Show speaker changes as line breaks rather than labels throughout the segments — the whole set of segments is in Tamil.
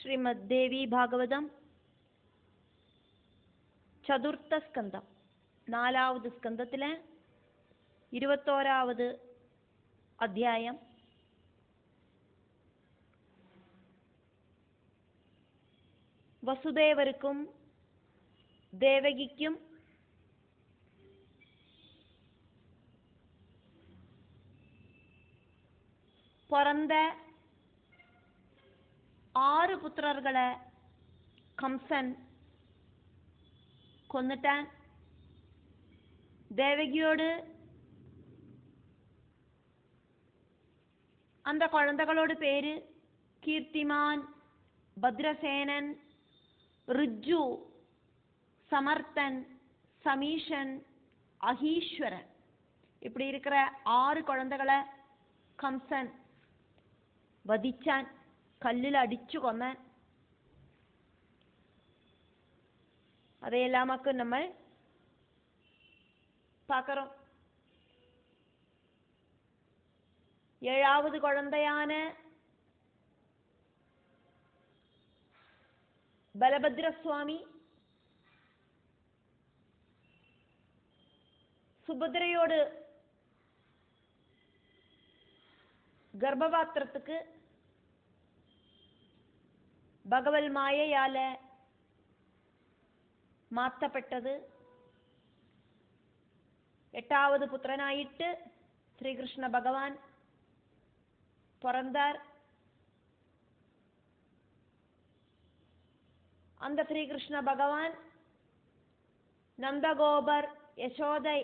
ശ്രീമദ് ദേവി ഭാഗവതം ചതുർത്ഥ സ്കന്ധം, 4ാவது സ്കന്ധത്തിലെ 21ാவது അധ്യായം. വസുദേവരുക്കും ദേവകിക്കും பிறந்த 6 புத்திரர்களை கம்சன் கொன்னுட்டான். தேவகியோடு அந்த குழந்தைகளோட பேரு கீர்த்திமான், பத்ரசேனன், ரிஜ்ஜு, சமர்த்தன், சமீஷன், அஹீஸ்வரன். இப்படி இருக்கிற 6 குழந்தைகளை கம்சன் വധിച്ചാൻ, കല്ലിൽ അടിച്ചു കൊന്നാൻ. അതെല്ലാമൊക്കെ നമ്മൾ பார்க்கிறோம். 7வது குழந்தையான ബലഭദ്രസ്വാമി സുഭദ്രയോട് ഗർഭപാത്രத்துக்கு ഭഗവൽ മായയാല മാറ്റപ്പെട്ടത്. 8வது പുത്രനായിട്ട് ശ്രീകൃഷ്ണ ഭഗവാൻ பிறந்தார். அந்த ശ്രീകൃഷ്ണ ഭഗവാൻ നന്ദഗോപർ യശോദൈ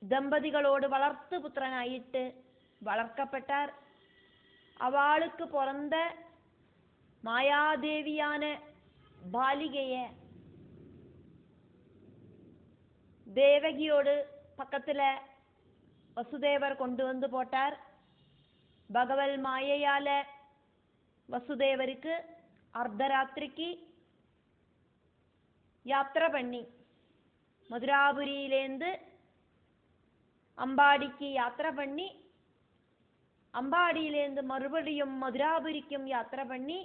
ദമ്പതികളോട് വളർത്തു പുത്രനായിട്ട് വളർക്കപ്പെട്ടാർ. അവൾക്ക് பிறந்த மாயாதேவியான பாலிகையை தேவகியோடு பக்கத்துல வசுதேவர் கொண்டு வந்து போட்டார். பகவல் மாயையால வசுதேவருக்கு அர்த்தராத்திரிக்கு യാത്ര பண்ணி மதுராபுரியிலேருந்து அம்பாடிக்கு യാത്ര பண்ணி, அம்பாடியிலேருந்து மறுபடியும் மதுராபுரிக்கும் യാത്ര பண்ணி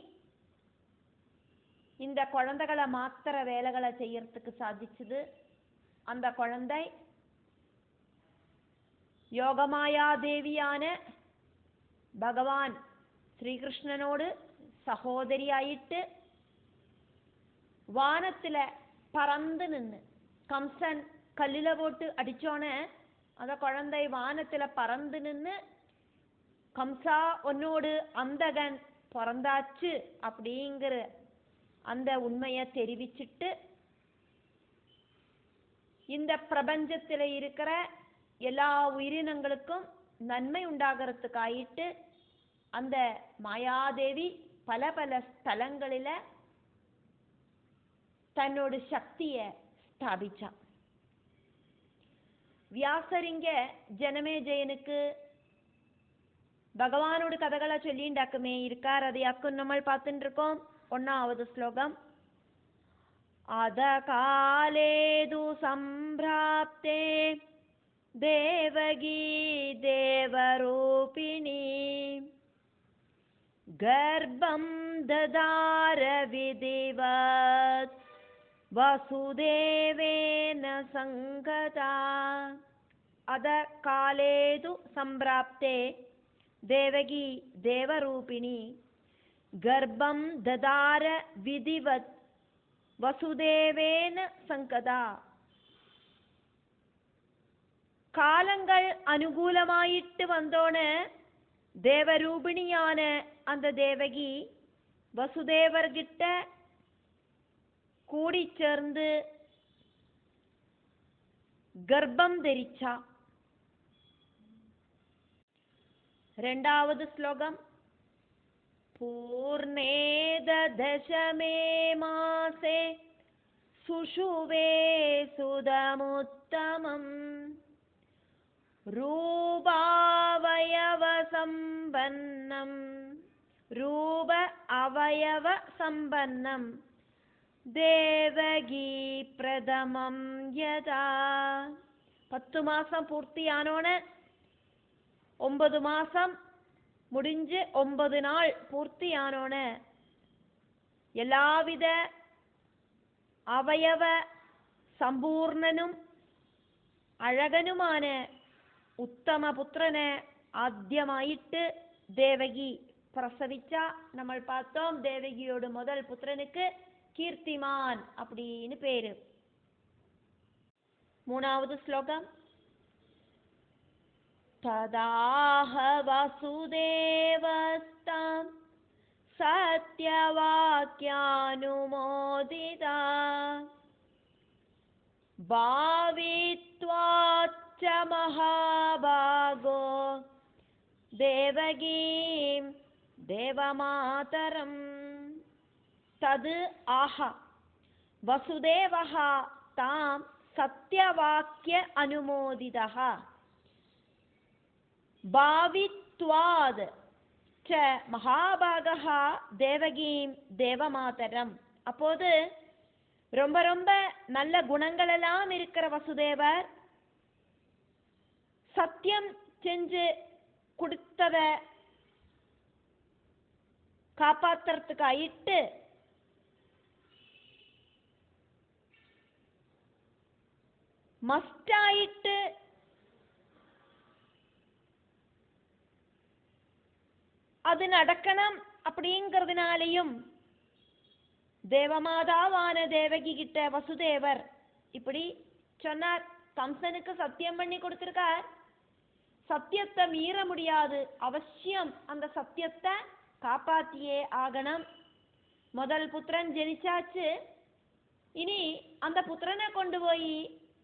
இந்த குழந்தைகளை மாத்திர வேலைகளை செய்யறதுக்கு சாதிச்சது. அந்த குழந்தை യോഗമായാദേവിயான ഭഗവാൻ ശ്രീകൃഷ്ണനോട് സഹോദരിയായിട്ട് വാനത്തിലെ പറന്ന് നിന്ന് കംസൻ കല്ലില പോട്ട് അടിച്ചോണേ அந்த குழந்தை வானத்தில பறந்து நின்று கம்சா உன்னோடு அந்தகன் பிறந்தாச்சு அப்படிங்கிற அந்த உண்மையை தெரிவிச்சிட்டு இந்த பிரபஞ்சத்தில் இருக்கிற எல்லா உயிரினங்களுக்கும் நன்மை உண்டாகிறதுக்காயிட்டு அந்த மாயாதேவி பல பல ஸ்தலங்களில தன்னோட சக்தியை ஸ்தாபிச்சான். வியாசரிங்க ஜனமேஜயனுக்கு பகவானோட கதைகளை சொல்லிண்டாக்குமே இருக்கார். அதையாக்கும் நம்ம பார்த்துட்டு இருக்கோம். 1வது ஸ்லோகம். அத காலேது சம்பிராப்தே தேவகி தேவரூபிணி கர்ப்பம் ததார விதிவத் வசுதேவேன சங்கதா. அத காலேது சம்பிராப்தே தேவகி தேவரூபிணி கர்ப்பம் ததார விதிவத் வசுதேவேன சங்கதா. காலங்கள் அனுகூலமாயிட்டு வந்தோன தேவரூபிணியான அந்த தேவகி வசுதேவர்கிட்ட கூடி சேர்ந்து கர்ப்பம் ധരിச்சா. 2வது ஸ்லோகம். பூர்ணே தசமே மாசே சுஷுவே சுதமுத்தமம் ரூபாவயவ சம்பன்னம் ரூப அவயவ சம்பன்னம் தேவகி பிரதமம் யதா. 10 மாசம் பூர்த்தியானோன 9 மாசம் முடிஞ்சு 9 நாள் பூர்த்தியானோன எல்லாவித അവയവ സമ്പൂർണനും അഴകനുമാണ് ഉത്തമപുത്രനെ ആദ്യമായിട്ട് ദേവകി പ്രസവിച്ച. നമ്മൾ பார்த்தோம் ദേവകിയോട് முதல் புத்திரனுக்கு கீர்த்திமான் அப்படின்னு பேரு. 3வது ஸ்லோகம். ததாஹ வசுதேவஸ்தாம் சத்யவாக்யானுமோதிதா ഭാവിത്വാച്ച മഹാഭാഗോ ദേവകീം ദേവമാതരം. തത് ആഹ വസുദേവഃ താം സത്യവാക്യ അനുമോദിതഃ ഭാവിത്വാത് ച மகாபாகः தேவகீம் தேவமாதரம். அப்போது ரொம்ப ரொம்ப நல்ல குணங்கள் எல்லாம் இருக்கிற வசுதேவர் சத்தியம் செஞ்சு கொடுத்தத காப்பாத்துறதுக்காயிட்டு மஸ்டாயிட்டு அது நடக்கணும் அப்படிங்கிறதுனாலையும் தேவமாதாவான தேவகி கிட்ட வசுதேவர் இப்படி சொன்னார். கம்சனுக்கு சத்தியம் பண்ணி கொடுத்திருக்கார். சத்தியத்தை மீற முடியாது, அவசியம் அந்த சத்தியத்தை காப்பாத்தியே ஆகணும். முதல் புத்திரன் ஜெனிச்சாச்சு, இனி அந்த புத்திரனை கொண்டு போய்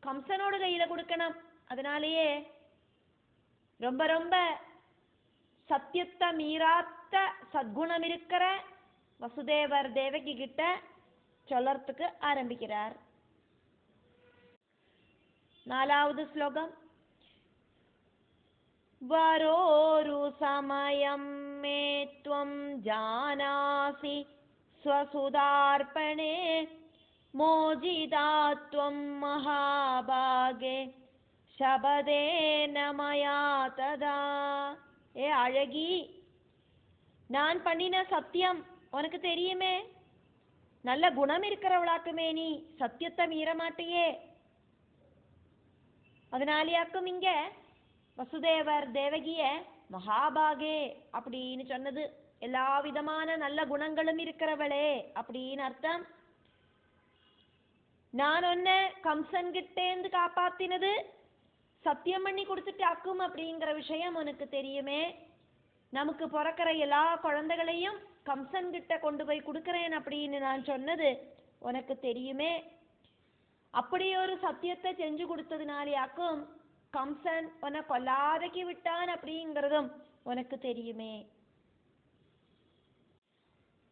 கம்சனோட கையில கொடுக்கணும். அதனாலேயே ரொம்ப ரொம்ப சத்தியத்தை மீறாத்த சத்குணம் இருக்கிற வசுதேவர் தேவகி கிட்ட சொல்லறதுக்கு ஆரம்பிக்கிறார். 4வது ஸ்லோகம். வரோரு சமயம் மே த்வம் ஜானாசி ஸ்வசுதார்ப்பணே மோஜிதா த்வம் மகாபாகே சபதேன மயா ததா. ஏ அழகி, நான் பண்ணின சத்தியம் உனக்கு தெரியுமே. நல்ல குணம் இருக்கிறவளாக்குமே, நீ சத்தியத்தை மீற மாட்டியே. அதனாலேயாக்கும் இங்க வசுதேவர் தேவகிய மகாபாகே அப்படின்னு சொன்னது. எல்லா விதமான நல்ல குணங்களும் இருக்கிறவளே அப்படின்னு அர்த்தம். நான் உன்னை கம்சன் கிட்டேந்து காப்பாத்தினது சத்தியம் பண்ணி கொடுத்துட்டு ஆக்கும் அப்படிங்கிற விஷயம் உனக்கு தெரியுமே. நமக்கு பிறக்கிற எல்லா குழந்தைகளையும் கம்சன் கிட்ட கொண்டு போய் கொடுக்கறேன் அப்படின்னு நான் சொன்னது உனக்கு தெரியுமே. அப்படி ஒரு சத்தியத்தை செஞ்சு கொடுத்ததுனாலேயாக்கும் கம்சன் உன்னை கொல்லாதக்கி விட்டான் அப்படிங்கிறதும் உனக்கு தெரியுமே.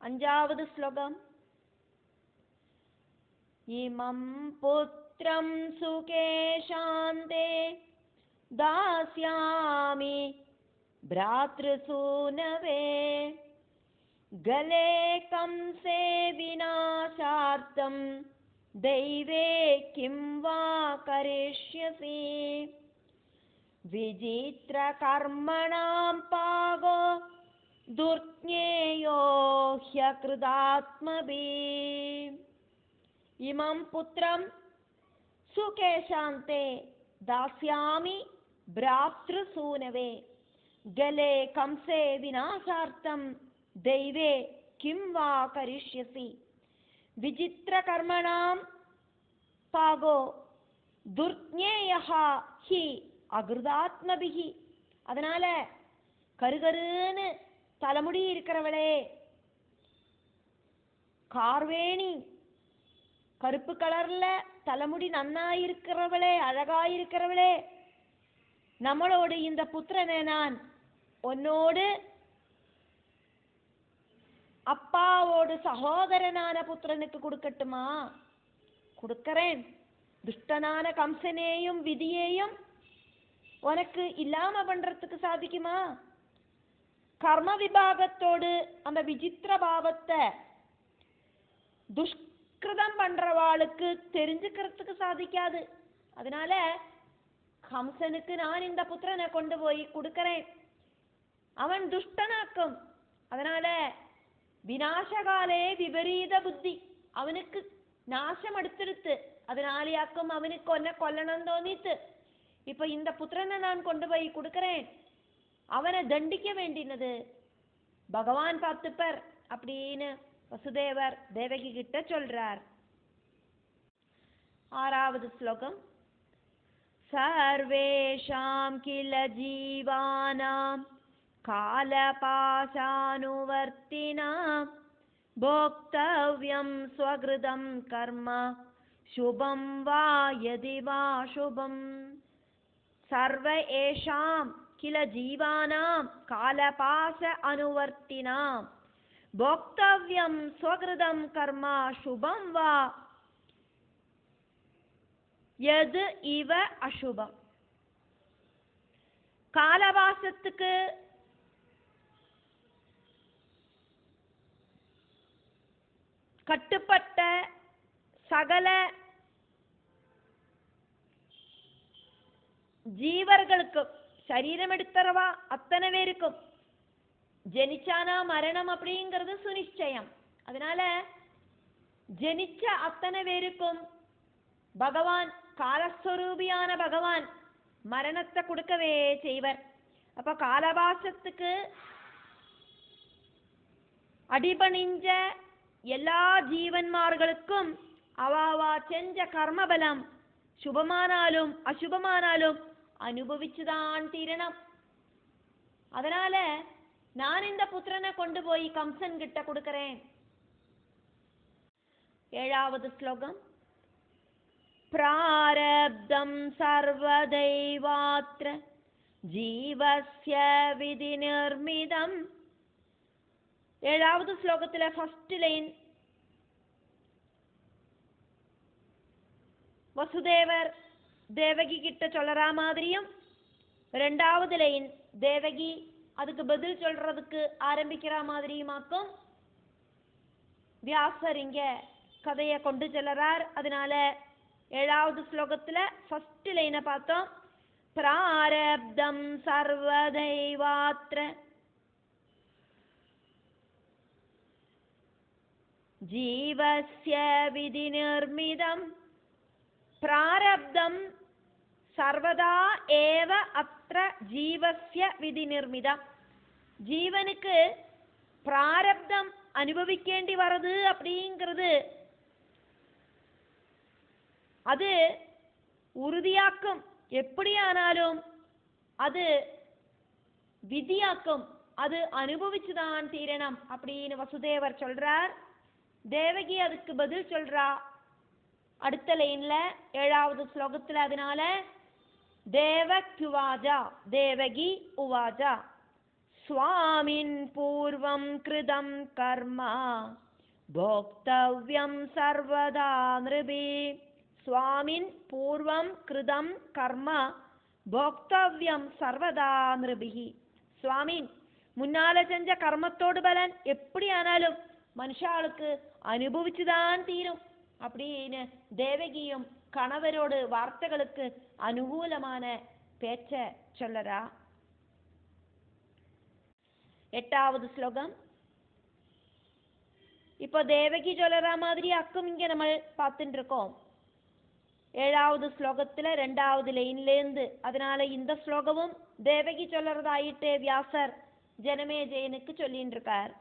5வது ஸ்லோகம். இமம் புத்ரம் சுகேஷாந்தே தாஸ்யாமி भ्रातृसूनवे गले कंसे विनाशार्थं दैवे किं वा करिष्यसि विचित्रकर्मणां पागो दुर्ज्ञेयो ह्यकृतात्मभिः इमं पुत्रं सुकेशान्ते दास्यामि भ्रातृसूनवे गले कंसे विनाशार्थं दैवे किं वा करिष्यसि विचित्रकर्मणां पागो दुर्ज्ञेयः हि अकृतात्मभिः. அதனால கருகருன்னு தலைமுடி இருக்கிறவளே, கார்வேணி கருப்பு கலர்ல தலைமுடி நன்னாயிருக்கிறவளே, அழகாயிருக்கிறவளே, நம்மளோடு இந்த புத்திரனை நான் உன்னோடு அப்பாவோடு சகோதரனான புத்திரனுக்கு கொடுக்கட்டுமா? கொடுக்கறேன். துஷ்டனான கம்சனேயும் விதியேயும் உனக்கு இல்லாம பண்றதுக்கு சாதிக்குமா? கர்ம விபாகத்தோடு அந்த விசித்திர பாவத்தை துஷ்கிருதம் பண்றவாளுக்கு தெரிஞ்சுக்கிறதுக்கு சாதிக்காது. அதனால கம்சனுக்கு நான் இந்த புத்திரனை கொண்டு போய் கொடுக்கறேன். അവൻ ദുഷ്ടനാക്കും. அதனால വിനാശകാലേ വിപരീത ബുദ്ധി, അവനുക്ക് നാശം അടുത്തെടുത്ത്, அதனாலயாக்கும் அவனுக்கு ஒன்ன கொல்லணும் தோணித்து. இப்ப இந்த புத்திரனை நான் கொண்டு போய் கொடுக்கிறேன், அவனை தண்டிக்க வேண்டினது பகவான் பார்த்துப்பர் அப்படின்னு வசுதேவர் தேவகி கிட்ட சொல்றார். 6வது ஸ்லோகம். சர்வேஷாம் கில ஜீவானாம் காலபாசானுவர்த்தினாம் போக்தவ்யம் ஸ்வகிருதம் கர்ம சுபம் வா யதி வா சுபம். சர்வ ஏஷாம் கில ஜீவானாம் காலபாச அனுவர்த்தினாம் போக்தவ்யம் ஸ்வகிருதம் கர்ம சுபம் வா யது இவ அசுபம். காலபாசத்துக்கு கட்டுப்பட்ட சகல ஜீவர்களுக்கும், சரீரம் எடுத்தரவா அத்தனை பேருக்கும் ஜனிச்சானா மரணம் அப்படிங்கிறது சுனிச்சயம். அதனால ஜனிச்ச அத்தனை பேருக்கும் பகவான், காலஸ்வரூபியான பகவான் மரணத்தை கொடுக்கவே செய்வர். அப்ப காலபாசத்துக்கு அடிபணிஞ்ச எல்லா ஜீவன்மார்களுக்கும் அவாவா செஞ்ச கர்மபலம் சுபமானாலும் அசுபமானாலும் அனுபவிச்சுதான் தீரணும். அதனால நான் இந்த புத்திரனை கொண்டு போய் கம்சன் கிட்ட கொடுக்கிறேன். 7வது ஸ்லோகம். பிராரப்தம் சர்வதைவாத்ர ஜீவஸ்ய விதி நிர்மிதம். 7வது ஸ்லோகத்துல ஃபர்ஸ்ட் லைன் வசுதேவர் தேவகி கிட்ட சொல்ற மாதிரியும், 2வது லைன் தேவகி அதுக்கு பதில் சொல்றதுக்கு ஆரம்பிக்கிற மாதிரியுமாக்கும் வியாசர் இங்க கதையை கொண்டு செல்றார். அதனால 7வது ஸ்லோகத்துல ஃபர்ஸ்ட் லைனை பார்த்தோம். பிராரப்தம் சர்வதைவாத்ர ஜீவஸ்ய விதி நிர்மிதம். பிராரப்தம் சர்வதா ஏவ அத்ர ஜீவஸ்ய விதி நிர்மிதம். ஜீவனுக்கு பிராரப்தம் அனுபவிக்கேண்டி வர்றது அப்படிங்கிறது அது உறுதியாக்கும். எப்படியானாலும் அது விதியாக்கும், அது அனுபவிச்சுதான் தீரணும் அப்படின்னு வசுதேவர் சொல்றார். தேவகி அதுக்கு பதில் சொல்றா அடுத்த லைன்ல 7வது ஸ்லோகத்துல. அதனால தேவக்யுவாஜா தேவகி உவாஜா ஸ்வாமின் பூர்வம் கிருதம் கர்மா போக்தவ்யம் சர்வதா நிருபி. ஸ்வாமின் பூர்வம் கிருதம் கர்மா போக்தவ்யம் சர்வதா நிருபிஹி. சுவாமின் முன்னால செஞ்ச கர்மத்தோடு பலன் எப்படி ஆனாலும் மனுஷாளுக்கு அனுபவிச்சுதான் தீரும் அப்படின்னு தேவகியும் கணவரோடு வார்த்தைகளுக்கு அனுகூலமான பேச்ச சொல்லறா. 8வது ஸ்லோகம். இப்போ தேவகி சொல்லற மாதிரி அக்கும் இங்க நம்ம பார்த்துட்டு இருக்கோம் 7வது ஸ்லோகத்துல 2வது லைன்லேருந்து. அதனால இந்த ஸ்லோகமும் தேவகி சொல்லறதாயிட்டே வியாசர் ஜனமேஜயனுக்கு சொல்லிட்டு இருக்கார்.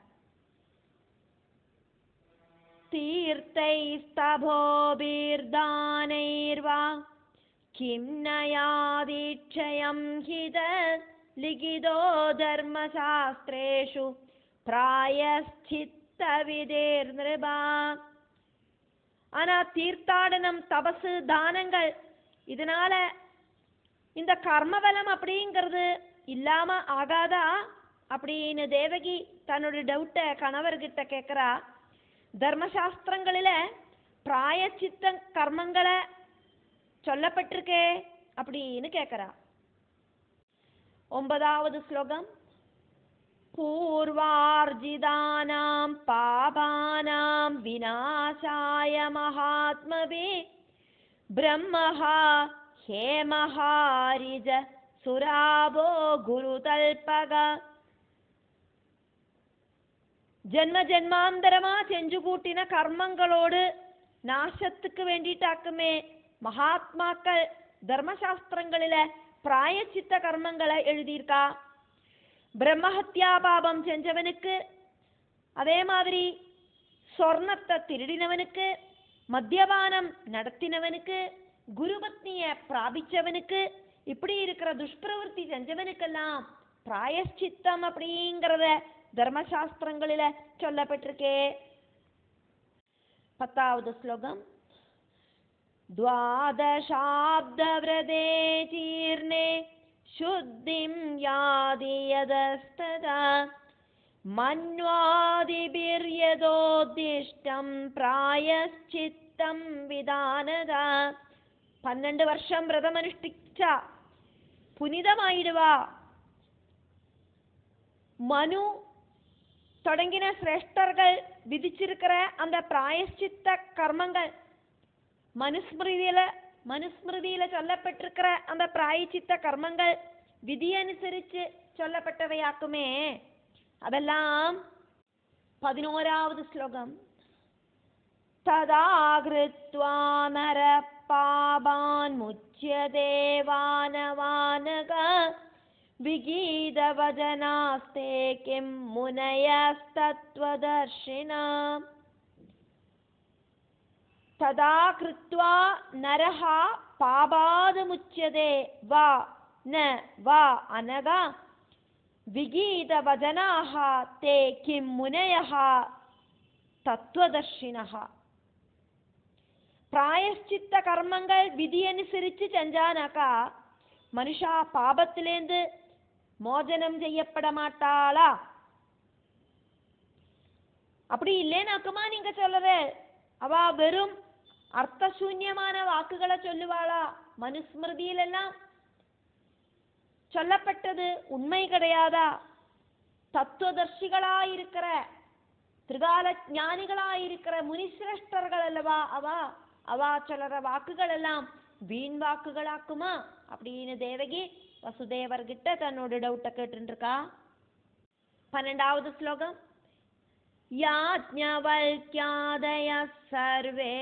தீர்த்தைஸ்தபோபிர்தானைர்வா கிம் நயாதீட்சயம் ஹித லிகிதோ தர்மசாஸ்திரேஷு பிராயஸ்சித்த விதேர் நிருபா. ஆனா தீர்த்தாடனம், தபசு, தானங்கள் இதனால இந்த கர்மபலம் அப்படிங்கிறது இல்லாம ஆகாதா அப்படின்னு தேவகி தன்னோட டவுட்டை கணவர்கிட்ட கேட்கிறா. தர்மசாஸ்திரங்களில பிராயச்சித்த கர்மங்களை சொல்லப்பட்டிருக்கே அப்படின்னு கேட்கிறா. 9வது ஸ்லோகம். பூர்வார்ஜிதானாம் பாபானாம் விநாசாய மகாத்மவே பிரம்மஹா ஹேமஹாரிஜ சுராபோ குருதல்பக ஜென்ம ஜென்மாந்தரமா செஞ்சு கூட்டின கர்மங்களோடு நாசத்துக்கு வேண்டிட்டாக்குமே மகாத்மாக்கள் தர்மசாஸ்திரங்களில பிராயச்சித்த கர்மங்களை எழுதியிருக்கா. பிரம்மஹத்யா பாபம் செஞ்சவனுக்கு, அதே மாதிரி சொர்ணத்தை திருடினவனுக்கு, மத்தியபானம் நடத்தினவனுக்கு, குருபத்னிய பிராபிச்சவனுக்கு, இப்படி இருக்கிற துஷ்பிரவருத்தி செஞ்சவனுக்கெல்லாம் பிராயச்சித்தம் அப்படிங்கிறத தர்மசாஸ்திரங்களில சொல்லப்பட்டிருக்கே. 10வது ஸ்லோகம். द्वादशाब्दव्रते जीर्णे शुद्धिं यादि यदस्तदा मन्वादिभिर्यदोद्दिष्टं प्रायश्चित्तं विधानदा. 12 വർഷം വ്രതമനുഷ്ഠിച്ച പുനിതമായിടുവാ. மனு தொடங்கின சிரேஷ்டர்கள் விதிச்சிருக்கிற அந்த பிராயஷ்சித்த கர்மங்கள், மனுஸ்மிருதியில சொல்லப்பட்டிருக்கிற அந்த பிராயச்சித்த கர்மங்கள் விதி அனுசரிச்சு சொல்லப்பட்டவையாக்குமே. அதெல்லாம் 11வது ஸ்லோகம். ததா கிருத்வா நர பாபான் முச்யதே வானவானக விகீதவஜனாஸ்தே கிம் முனயஸ்தத்வதர்ஷினா. ததா கிருத்வா நரஹ பாபாதமுச்யதே வா ந வா அனகா விகீதவஜனாஹ தே கிம் முனயஹ தத்வதர்ஷினஹ. பிராயஷ்சித்த கர்மங்கள் விதி அனுசரிச்சு செஞ்சானாக்கா மனுஷா பாபத்திலேந்து மோசனம் செய்யப்பட மாட்டாளா? அப்படி இல்லேனாக்குமா நீங்க சொல்லற? அவ வெறும் அர்த்தசூன்யமான வாக்குகளை சொல்லுவாளா? மனுஸ்மிருதியிலெல்லாம் சொல்லப்பட்டது உண்மை கிடையாதா? தத்துவதர்ஷிகளாயிருக்கிற திரிகால ஞானிகளாயிருக்கிற முனிசிரேஷ்டர்கள் அல்லவா அவ சொல்ற வாக்குகள் எல்லாம் வீண் வாக்குகளாக்குமா அப்படின்னு தேவகி வசுதேவர்கிட்ட தன்னோட டவுட்டை கேட்டு இருக்கா. 12வது ஸ்லோகம். யாஜ்ஞவல்க்யாதய சர்வே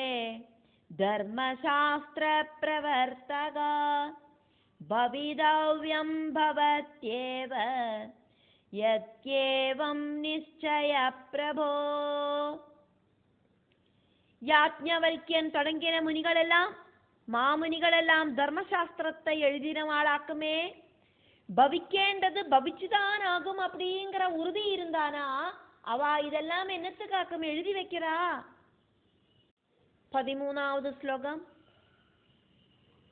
தர்மசாஸ்திர பிரவர்த்தகா பவிதவ்யம் பவத்யேவ யத்யேவம் நிச்சய பிரபோ. யாஜ்ஞவல்க்யன் தொடங்கின முனிகள் எல்லாம், மாமுனிகள் எல்லாம் தர்மசாஸ்திரத்தை எழுதினவாளாக்குமே. பவிக்கேண்டது பவிச்சுதான் ஆகும் அப்படிங்கிற உறுதி இருந்தானா அவ இதெல்லாம் என்னத்துக்காக்கும் எழுதி வைக்கிறா? 13வது ஸ்லோகம்.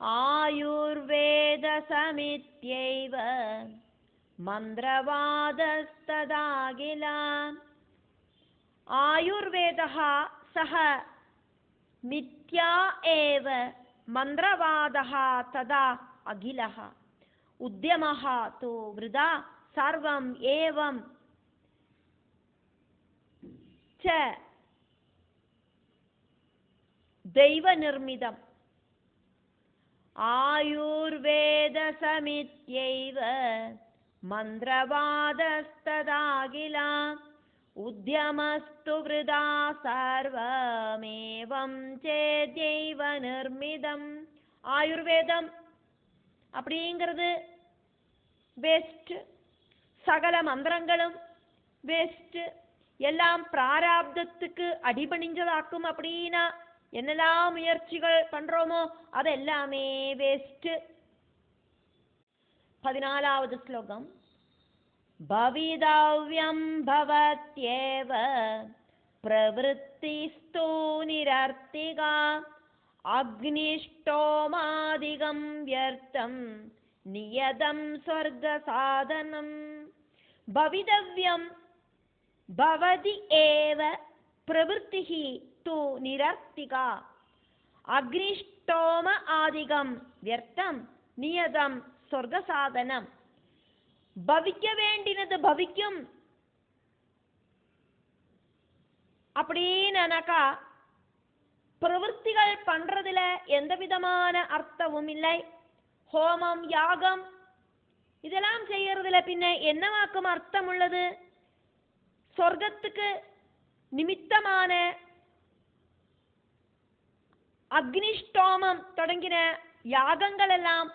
ஆயுர்வேத சமித்யைவ மந்திரவாதஸ்ததாகிலா. ஆயுர்வேதः சஹ மித்யா ஏவ மந்திரவாதः ததா அகிலः உத்யமः து விருதா சர்வம் ஏவம் ச தெய்வ நிர்மிதம். ஆயுர்வேத சமித்யைவ மந்திரவாதஸ்ததாகிலா உத்யமஸ்து விருதா சர்வமேவம் சேத்யைவ நிர்மிதம். ஆயுர்வேதம் அப்படிங்கிறது வேஸ்ட், சகல மந்திரங்களும் வேஸ்ட், எல்லாம் பிராராப்தத்துக்கு அடிபணிஞ்சதாக்கும். அப்படின்னா என்னெல்லாம் முயற்சிகள் பண்றோமோ அதெல்லாமே வேஸ்ட். 14வது ஸ்லோகம். பவிதவ்யம் பவத்யேவ பிரவருத்திஸ்து நிரர்த்திகா அக்னிஷ்டோமாதிகம் வியர்த்தம் நியதம் ஸ்வர்க சாதனம். பவிதவ்யம் பவதி ஏவ பிரவருத்திஹி து நிரர்த்திகா அக்னிஷ்டோம ஆதிகம் வியர்த்தம் நியதம் ஸ்வர்க சாதனம். பவிக்க வேண்டினது பவிக்கும் அப்படின்னாக்கா பிரவൃத்திகள் பண்றதுல எந்த விதமான அர்த்தமும் இல்லை. ஹோமம் யாகம் இதெல்லாம் செய்யறதுல பின்ன என்னவாக்கும் அர்த்தம் உள்ளது? சொர்க்கத்துக்கு நிமித்தமான அக்னிஷ்டோமம் தொடங்கின யாகங்கள் எல்லாம்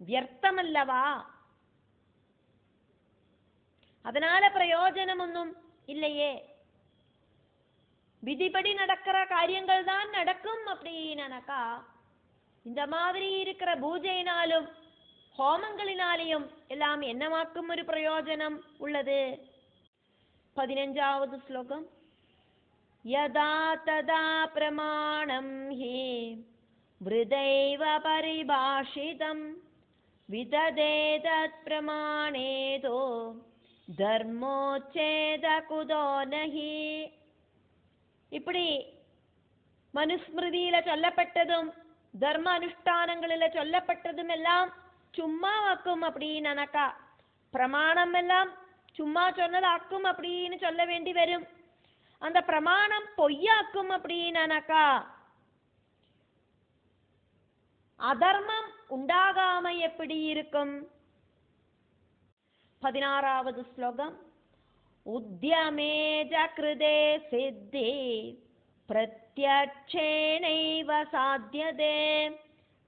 வியர்த்தமல்லவா? அதனால பிரயோஜனமொன்னும் இல்லையே. விதிபடி நடக்கிற காரியங்கள் தான் நடக்கும் அப்படின்னாக்கா இந்த மாதிரி இருக்கிற பூஜையினாலும் ஹோமங்களினாலேயும் எல்லாம் என்னமாக்கும் ஒரு பிரயோஜனம் உள்ளது? 15வது ஸ்லோகம். யதா ததா பிரமாணம் ஹி விருதைவ பரிபாஷிதம் விததேதத் பிரமாணேதோ தர்மோச்சேத குதோ நஹி. இப்படி மனுஸ்மிருதியில சொல்லப்பட்டதும் தர்ம அனுஷ்டானங்களில சொல்லப்பட்டதும் எல்லாம் சும்மா ஆக்கும் அப்படின்னாக்கா பிரமாணம் எல்லாம் சும்மா சொன்னதாக்கும் அப்படின்னு சொல்ல வேண்டி வரும். அந்த பிரமாணம் பொய்யாக்கும் அப்படின்னாக்கா அதர்மம் உண்டாகாம எப்படி இருக்கும்? 16வது ஸ்லோகம். உத்யமே ஜக்ருதே சித்தி பிரத்யட்சேணைவ சாத்யதே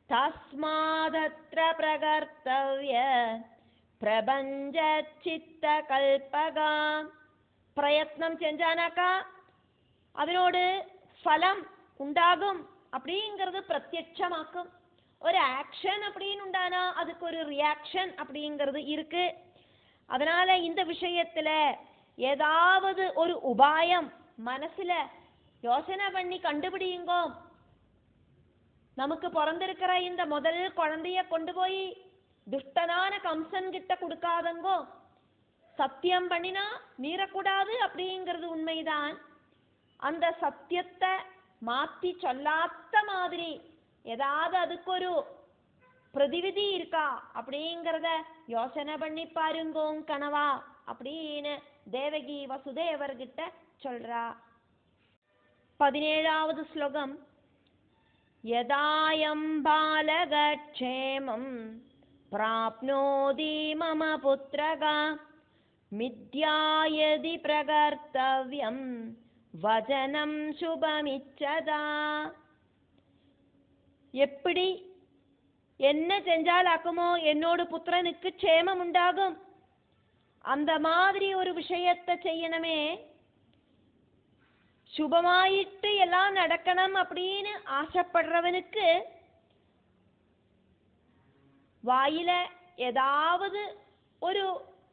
தஸ்மாதத்ர பிரகர்த்தவ்ய பிரபஞ்ச சித்த கல்பகா. பிரயத்னம் செஞ்சானாக்கா அதனோடு ஃபலம் உண்டாகும் அப்படிங்கிறது பிரத்யட்சமாக்கும். ஒரு ஆக்ஷன் அப்படின்னு உண்டானா அதுக்கு ஒரு ரியாக்ஷன் அப்படிங்கிறது இருக்கு. அதனால இந்த விஷயத்துல ஏதாவது ஒரு உபாயம் மனசுல யோசனை பண்ணி கண்டுபிடியுங்கோ. நமக்கு பிறந்திருக்கிற இந்த முதல் குழந்தைய கொண்டு போய் துஷ்டனான கம்சன் கிட்ட கொடுக்காதங்கோ. சத்தியம் பண்ணினா மீறக்கூடாது அப்படிங்கிறது உண்மைதான். அந்த சத்தியத்தை மாத்தி சொல்லாத மாதிரி ஏதாவது அதுக்கொரு பிரதிவிதி இருக்கா அப்படிங்கிறத யோசனை பண்ணி பாருங்கோங் கனவா அப்படின்னு தேவகி வசுதேவர்கிட்ட சொல்றா. 17வது ஸ்லோகம். யதாயம் பாலகக்ஷேமம் பிராப்னோதி மம புத்ரகா மித்யாயதி பிரகர்த்தவ்யம் வஜனம் சுபமிச்சதா. எப்படி என்ன செஞ்சால் ஆக்குமோ என்னோட புத்திரனுக்கு க்ஷேமம் உண்டாகும், அந்த மாதிரி ஒரு விஷயத்தை செய்யணுமே. சுபமாயிட்டு எல்லாம் நடக்கணும் அப்படின்னு ஆசைப்படுறவனுக்கு வாயில ஏதாவது ஒரு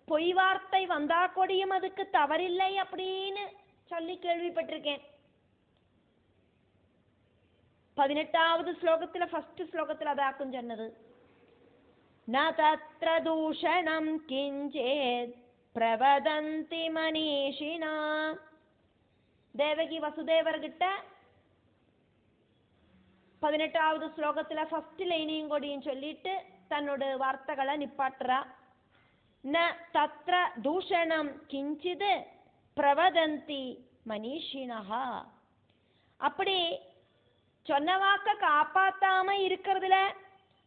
பொய் வார்த்தை வந்தா கூடியும் அதுக்கு தவறில்லை அப்படின்னு சொல்லி கேள்விப்பட்டிருக்கேன். 18வது ஸ்லோகத்துல ஃபர்ஸ்ட் ஸ்லோகத்துல அதாக்கும் சொன்னது. ந தத்ர தூஷணம் கிஞ்சேத் பிரவதந்தி மனிஷினா. தேவகி வசுதேவர்கிட்ட 18வது ஸ்லோகத்துல ஃபர்ஸ்ட் லைனையும் கொடியும் சொல்லிட்டு தன்னோட வார்த்தைகளை நிப்பாட்டுறா. ந தத்ர தூஷணம் கிஞ்சித் பிரவதந்தி மனிஷினஹா. அப்படி சொன்ன வாக்க காப்பாத்தாம இருக்கிறதுல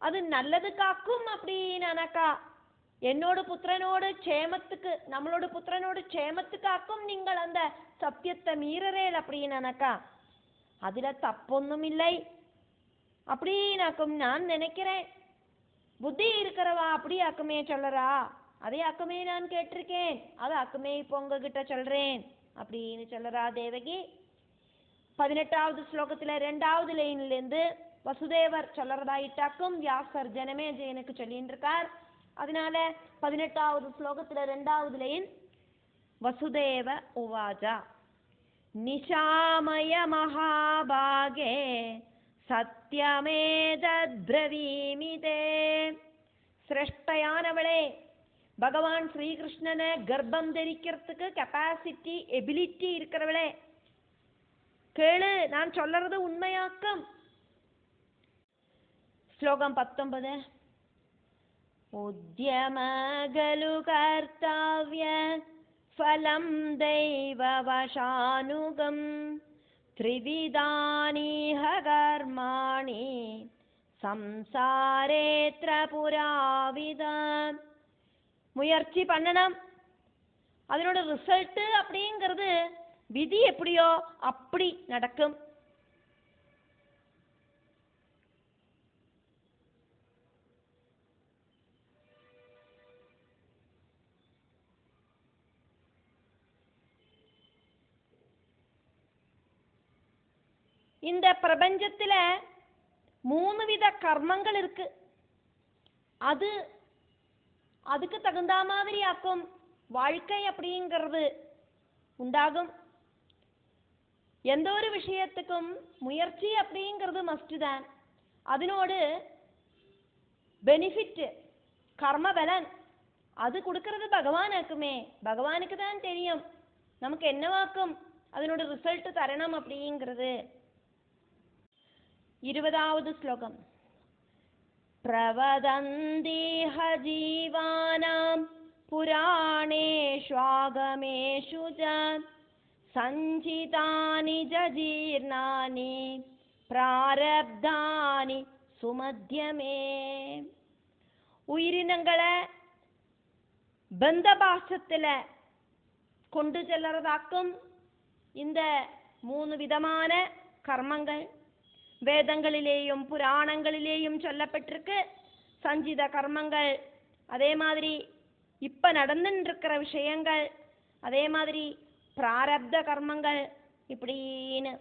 அது நல்லது காக்கும் அப்படின்னாக்கா என்னோட புத்திரனோட க்ஷேமத்துக்கு நம்மளோட புத்திரனோட க்ஷேமத்துக்காக்கும் நீங்கள் அந்த சத்தியத்தை மீறறேல் அப்படின்னாக்கா அதுல தப்பொன்னும் இல்லை அப்படின்னாக்கும் நான் நினைக்கிறேன். புத்தி இருக்கிறவா அப்படி ஆக்குமே சொல்லறா, அதே ஆக்குமே நான் கேட்டிருக்கேன், அது ஆக்குமே இப்போ உங்ககிட்ட சொல்றேன் அப்படின்னு சொல்லறா தேவகி. 18வது ஸ்லோகத்துல 2வது லைன்ல இருந்து வசுதேவர் சொல்லறதாயிட்டாக்கும் வியாசர் ஜனமேஜயனுக்கு சொல்லிட்டு இருக்கார். அதனால 18வது ஸ்லோகத்துல 2வது லைன் வசுதேவ உவாஜா நிஷாமய மகாபாகே சத்யமேதத்ரவீமிதே. சிரேஷ்டையானவளே, பகவான் ஸ்ரீகிருஷ்ணனை கர்ப்பம் தரிக்கிறதுக்கு கெப்பாசிட்டி எபிலிட்டி இருக்கிறவளே, கேளு, நான் சொல்லறது உண்மையாக்கம். ஸ்லோகம் 19. உத்யமகலு கர்த்தவ்ய ஃபலம் தெய்வவசானுகம் த்ரிவிதானிஹ கர்மாணி சம்சாரேத்ர புராவிதம். முயற்சி பண்ணணும், அதனோட ரிசல்ட்டு அப்படிங்கிறது விதி எப்படியோ அப்படி நடக்கும். இந்த பிரபஞ்சத்துல 3 வித கர்மங்கள் இருக்கு. அதுக்கு தகுந்த மாதிரி ஆக்கும் வாழ்க்கை அப்படிங்கிறது உண்டாகும். எந்த ஒரு விஷயத்துக்கும் முயற்சி அப்படிங்கிறது மஸ்ட் தான். அதனோடு பெனிஃபிட் கர்ம பலன் அது கொடுக்கறது பகவானாக்குமே. பகவானுக்கு தான் தெரியும் நமக்கு என்னவாக்கும் அதனோட ரிசல்ட் தரணும் அப்படிங்கிறது. 20வது ஸ்லோகம். பிரவதந்தேஹ ஜீவானாம் புராணேஷ்வாகமேஷு ச சஞ்சிதானி ஜீர்ணானி பிராரப்தானி சுமத்யமே. உயிரினங்களை பந்தபாசத்துல கொண்டு செல்றதாக்கும் இந்த 3 விதமான கர்மங்கள். வேதங்களிலேயும் புராணங்களிலேயும் சொல்லப்பட்டிருக்கு. சஞ்சித கர்மங்கள், அதே மாதிரி இப்ப நடந்துட்டு இருக்கிற விஷயங்கள், அதே மாதிரி பிராரப்த கர்மங்கள் இப்படின்னு